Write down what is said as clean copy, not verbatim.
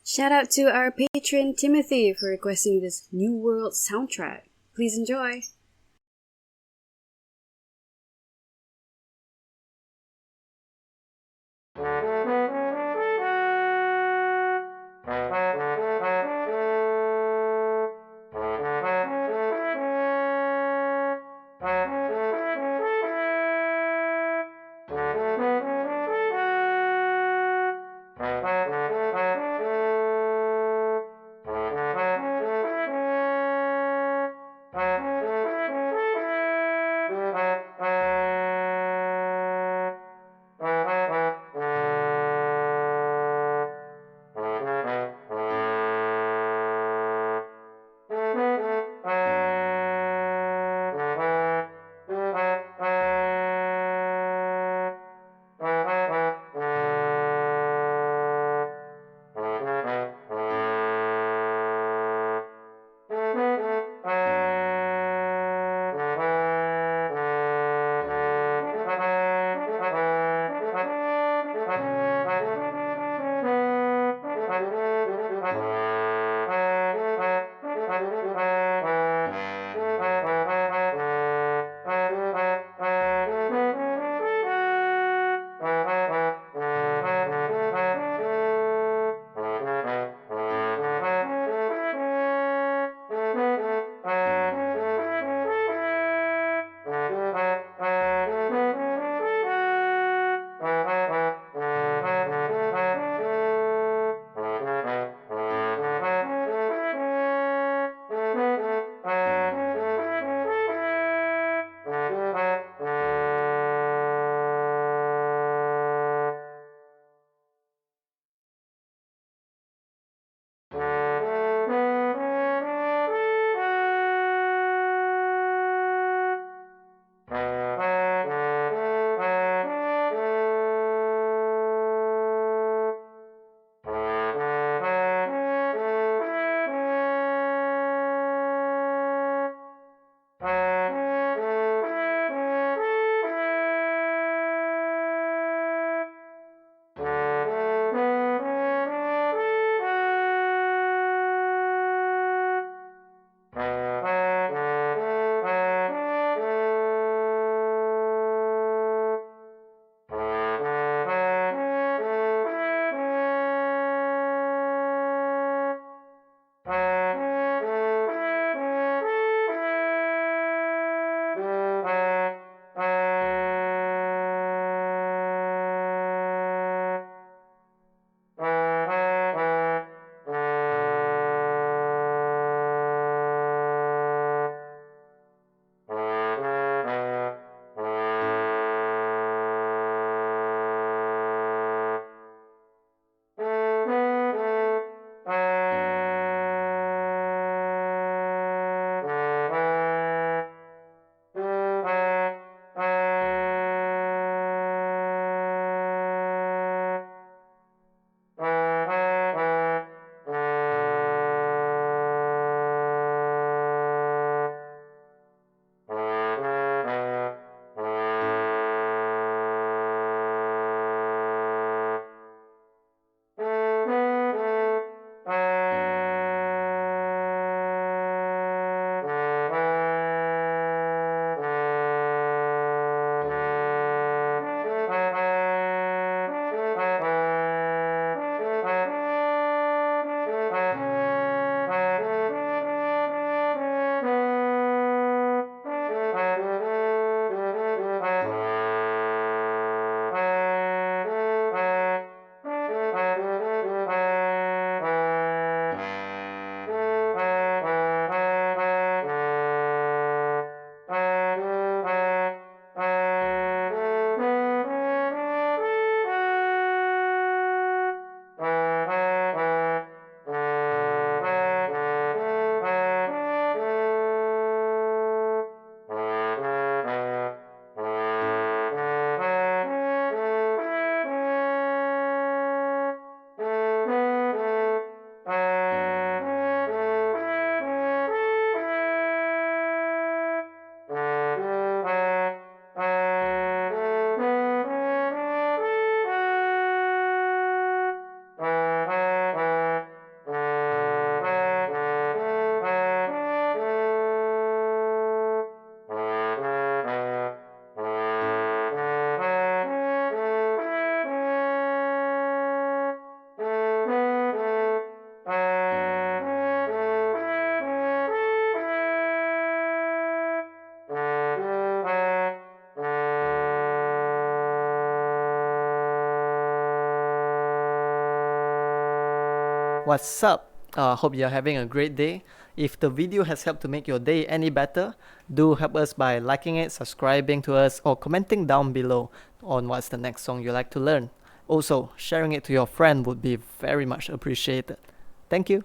Shout out to our patron Timothy for requesting this New World soundtrack. Please enjoy! What's up? Hope you're having a great day. If the video has helped to make your day any better, do help us by liking it, subscribing to us, or commenting down below on what's the next song you like to learn. Also, sharing it to your friend would be very much appreciated. Thank you.